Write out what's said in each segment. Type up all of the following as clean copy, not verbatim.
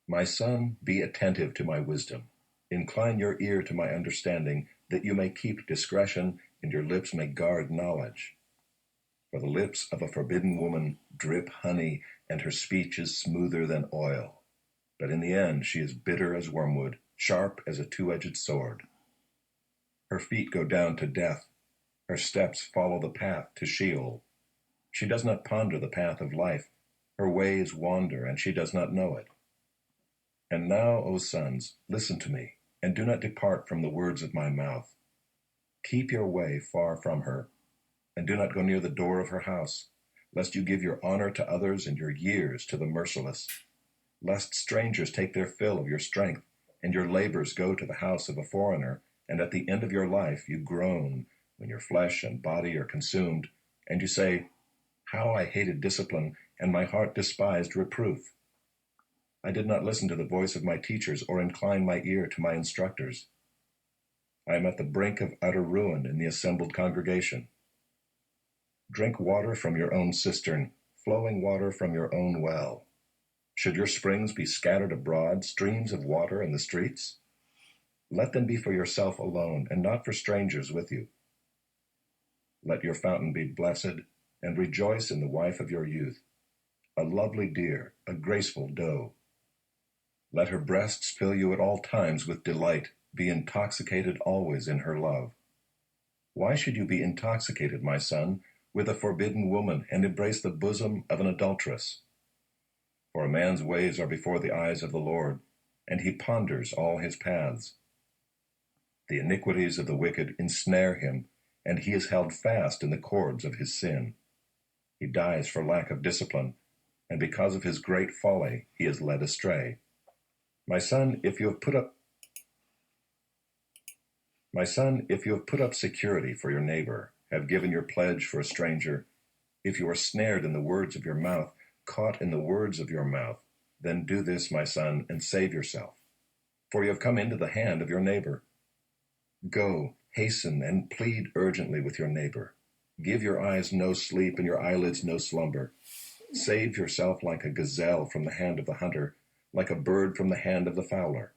My son, be attentive to my wisdom. Incline your ear to my understanding, that you may keep discretion, and your lips may guard knowledge. For the lips of a forbidden woman drip honey, and her speech is smoother than oil. But in the end she is bitter as wormwood, sharp as a two-edged sword. Her feet go down to death. Her steps follow the path to Sheol. She does not ponder the path of life. Her ways wander, and she does not know it. And now, O sons, listen to me, and do not depart from the words of my mouth. Keep your way far from her, and do not go near the door of her house, lest you give your honor to others and your years to the merciless, lest strangers take their fill of your strength, and your labors go to the house of a foreigner, and at the end of your life you groan when your flesh and body are consumed, and you say, How I hated discipline, and my heart despised reproof. I did not listen to the voice of my teachers, or incline my ear to my instructors. I am at the brink of utter ruin in the assembled congregation. Drink water from your own cistern, flowing water from your own well. Should your springs be scattered abroad, streams of water in the streets? Let them be for yourself alone, and not for strangers with you. Let your fountain be blessed, and rejoice in the wife of your youth, a lovely deer, a graceful doe. Let her breasts fill you at all times with delight, be intoxicated always in her love. Why should you be intoxicated, my son, with a forbidden woman, and embrace the bosom of an adulteress? For a man's ways are before the eyes of the Lord, and he ponders all his paths. The iniquities of the wicked ensnare him, and he is held fast in the cords of his sin. He dies for lack of discipline, and because of his great folly he is led astray. My son, if you have put up security for your neighbor, have given your pledge for a stranger, if you are snared in the words of your mouth, caught in the words of your mouth, then do this, my son, and save yourself. For you have come into the hand of your neighbor. Go, hasten, and plead urgently with your neighbor. Give your eyes no sleep, and your eyelids no slumber. Save yourself like a gazelle from the hand of the hunter, like a bird from the hand of the fowler.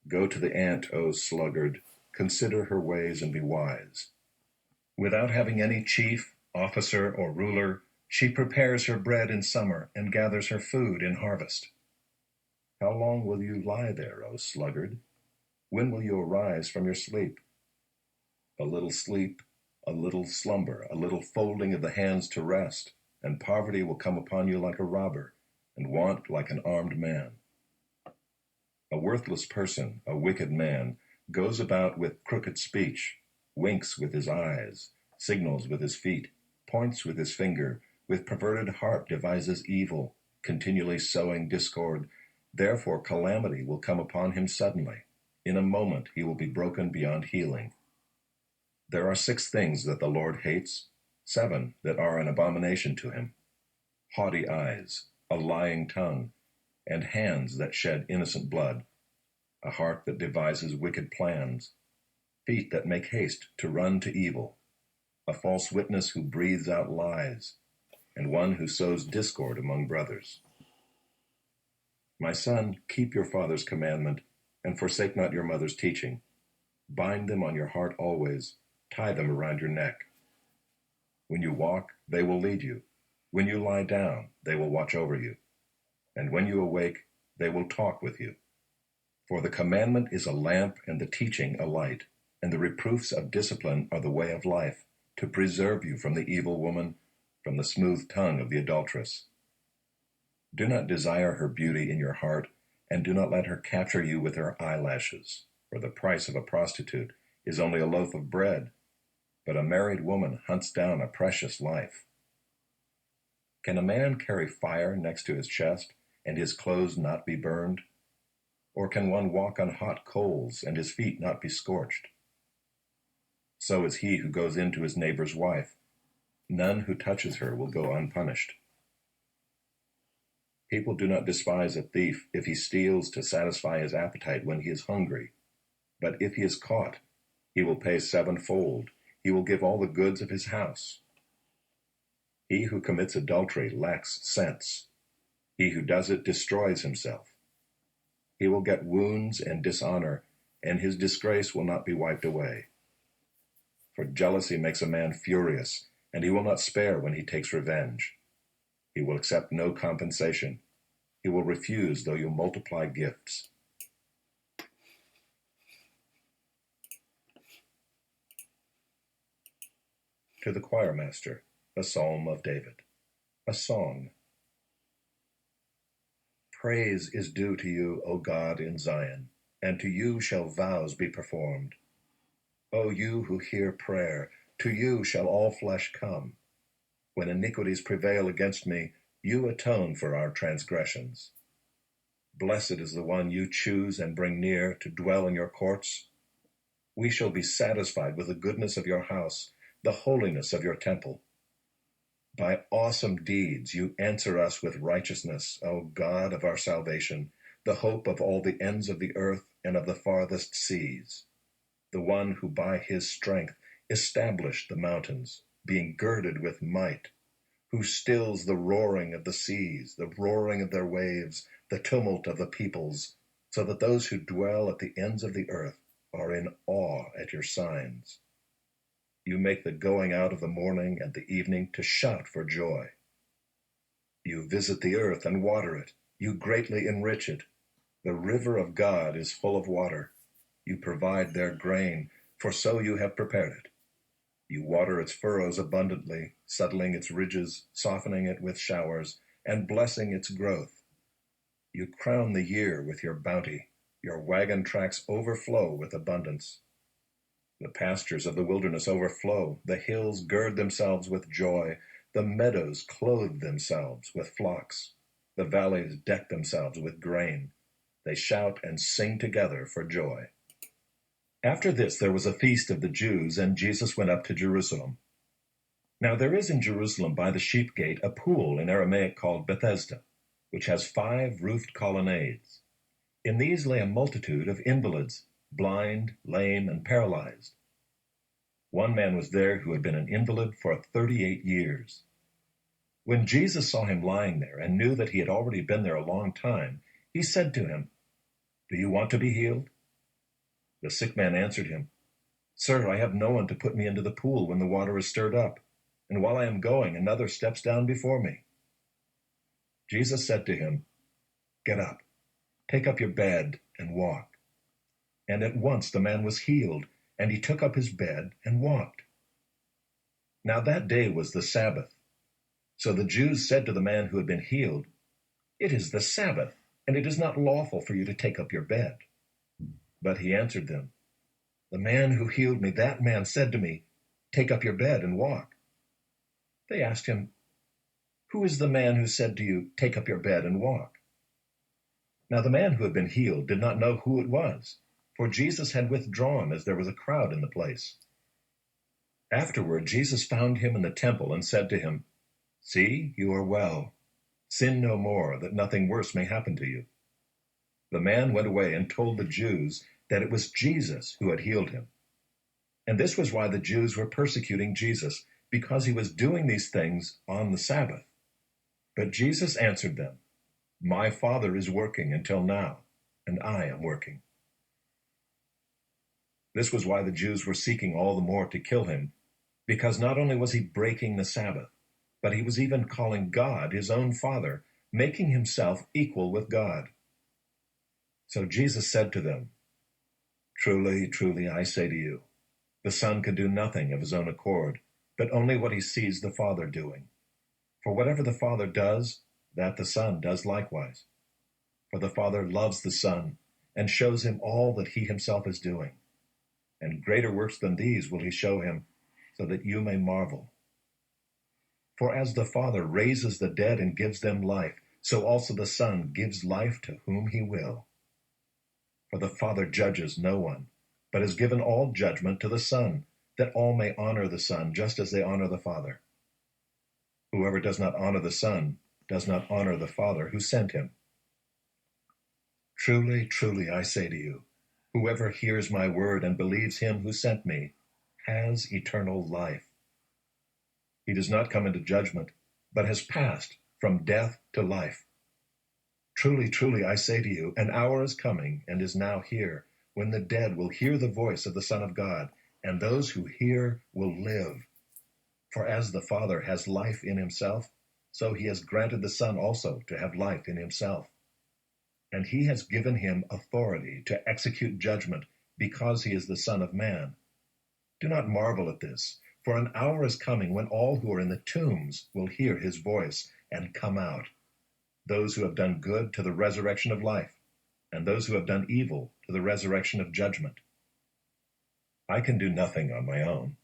Go to the ant, O sluggard, consider her ways and be wise. Without having any chief, officer, or ruler, she prepares her bread in summer and gathers her food in harvest. How long will you lie there, O sluggard? When will you arise from your sleep? A little sleep, a little slumber, a little folding of the hands to rest, and poverty will come upon you like a robber, and want like an armed man. A worthless person, a wicked man, goes about with crooked speech, winks with his eyes, signals with his feet, points with his finger, with perverted heart devises evil, continually sowing discord. Therefore calamity will come upon him suddenly. In a moment he will be broken beyond healing. There are 6 things that the Lord hates, 7 that are an abomination to him: haughty eyes, a lying tongue, and hands that shed innocent blood, a heart that devises wicked plans, feet that make haste to run to evil, a false witness who breathes out lies, and one who sows discord among brothers. My son, keep your father's commandment, and forsake not your mother's teaching. Bind them on your heart always, tie them around your neck. When you walk, they will lead you. When you lie down, they will watch over you. And when you awake, they will talk with you. For the commandment is a lamp, and the teaching a light, and the reproofs of discipline are the way of life, to preserve you from the evil woman, from the smooth tongue of the adulteress. Do not desire her beauty in your heart, and do not let her capture you with her eyelashes, for the price of a prostitute is only a loaf of bread, but a married woman hunts down a precious life. Can a man carry fire next to his chest, and his clothes not be burned? Or can one walk on hot coals, and his feet not be scorched? So is he who goes in to his neighbor's wife. None who touches her will go unpunished. People do not despise a thief if he steals to satisfy his appetite when he is hungry. But if he is caught, he will pay 7-fold. He will give all the goods of his house. He who commits adultery lacks sense. He who does it destroys himself. He will get wounds and dishonor, and his disgrace will not be wiped away. For jealousy makes a man furious, and he will not spare when he takes revenge. He will accept no compensation. He will refuse though you multiply gifts. To the choir master, a psalm of David, a song. Praise is due to you, O God, in Zion, and to you shall vows be performed. O you who hear prayer, to you shall all flesh come. When iniquities prevail against me, you atone for our transgressions. Blessed is the one you choose and bring near to dwell in your courts. We shall be satisfied with the goodness of your house, the holiness of your temple. By awesome deeds you answer us with righteousness, O God of our salvation, the hope of all the ends of the earth and of the farthest seas. The one who by his strength established the mountains, being girded with might, who stills the roaring of the seas, the roaring of their waves, the tumult of the peoples, so that those who dwell at the ends of the earth are in awe at your signs. You make the going out of the morning and the evening to shout for joy. You visit the earth and water it. You greatly enrich it. The river of God is full of water. You provide their grain, for so you have prepared it. You water its furrows abundantly, settling its ridges, softening it with showers, and blessing its growth. You crown the year with your bounty. Your wagon tracks overflow with abundance. The pastures of the wilderness overflow. The hills gird themselves with joy. The meadows clothe themselves with flocks. The valleys deck themselves with grain. They shout and sing together for joy. After this there was a feast of the Jews, and Jesus went up to Jerusalem. Now there is in Jerusalem by the sheep gate a pool in Aramaic called Bethesda, which has 5 roofed colonnades. In these lay a multitude of invalids, blind, lame, and paralyzed. One man was there who had been an invalid for 38 years. When Jesus saw him lying there and knew that he had already been there a long time, he said to him, "Do you want to be healed?" The sick man answered him, "Sir, I have no one to put me into the pool when the water is stirred up, and while I am going, another steps down before me." Jesus said to him, "Get up, take up your bed, and walk." And at once the man was healed, and he took up his bed and walked. Now that day was the Sabbath. So the Jews said to the man who had been healed, "It is the Sabbath, and it is not lawful for you to take up your bed." But he answered them, "The man who healed me, that man said to me, 'Take up your bed and walk.'" They asked him, "Who is the man who said to you, 'Take up your bed and walk'?" Now the man who had been healed did not know who it was, for Jesus had withdrawn as there was a crowd in the place. Afterward Jesus found him in the temple and said to him, "See, you are well. Sin no more, that nothing worse may happen to you." The man went away and told the Jews that it was Jesus who had healed him. And this was why the Jews were persecuting Jesus, because he was doing these things on the Sabbath. But Jesus answered them, "My Father is working until now, and I am working." This was why the Jews were seeking all the more to kill him, because not only was he breaking the Sabbath, but he was even calling God his own Father, making himself equal with God. So Jesus said to them, "Truly, truly, I say to you, the Son can do nothing of his own accord, but only what he sees the Father doing. For whatever the Father does, that the Son does likewise. For the Father loves the Son, and shows him all that he himself is doing. And greater works than these will he show him, so that you may marvel. For as the Father raises the dead and gives them life, so also the Son gives life to whom he will. For the Father judges no one, but has given all judgment to the Son, that all may honor the Son just as they honor the Father. Whoever does not honor the Son does not honor the Father who sent him. Truly, truly, I say to you, whoever hears my word and believes him who sent me has eternal life. He does not come into judgment, but has passed from death to life. Truly, truly, I say to you, an hour is coming, and is now here, when the dead will hear the voice of the Son of God, and those who hear will live. For as the Father has life in himself, so he has granted the Son also to have life in himself. And he has given him authority to execute judgment, because he is the Son of Man. Do not marvel at this, for an hour is coming when all who are in the tombs will hear his voice and come out, those who have done good to the resurrection of life, and those who have done evil to the resurrection of judgment. I can do nothing on my own.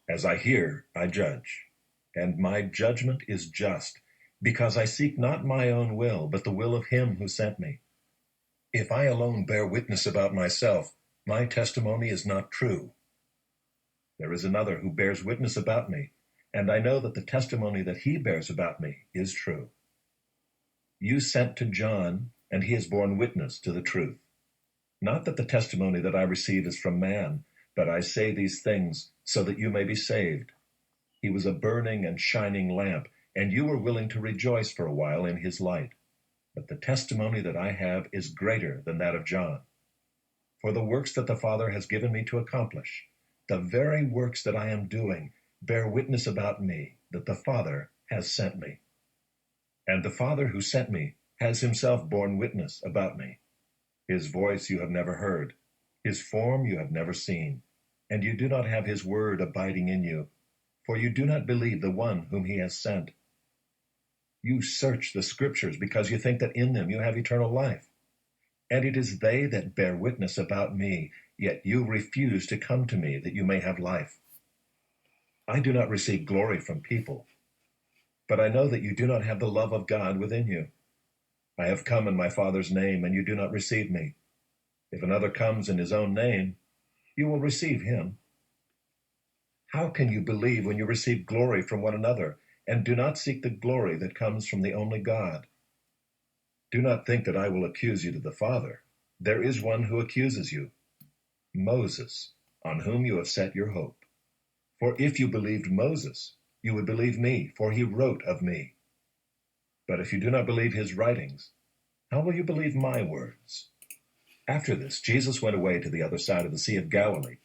As I hear, I judge, and my judgment is just, because I seek not my own will, but the will of him who sent me. If I alone bear witness about myself, my testimony is not true. There is another who bears witness about me, and I know that the testimony that he bears about me is true. You sent to John, and he has borne witness to the truth. Not that the testimony that I receive is from man, but I say these things so that you may be saved. He was a burning and shining lamp, and you were willing to rejoice for a while in his light. But the testimony that I have is greater than that of John. For the works that the Father has given me to accomplish, the very works that I am doing, bear witness about me that the Father has sent me. And the Father who sent me has himself borne witness about me. His voice you have never heard, his form you have never seen, and you do not have his word abiding in you, for you do not believe the one whom he has sent. You search the Scriptures because you think that in them you have eternal life. And it is they that bear witness about me, yet you refuse to come to me that you may have life. I do not receive glory from people, but I know that you do not have the love of God within you. I have come in my Father's name, and you do not receive me. If another comes in his own name, you will receive him. How can you believe when you receive glory from one another, and do not seek the glory that comes from the only God? Do not think that I will accuse you to the Father. There is one who accuses you, Moses, on whom you have set your hope. For if you believed Moses, you would believe me, for he wrote of me. But if you do not believe his writings, how will you believe my words? After this, Jesus went away to the other side of the Sea of Galilee,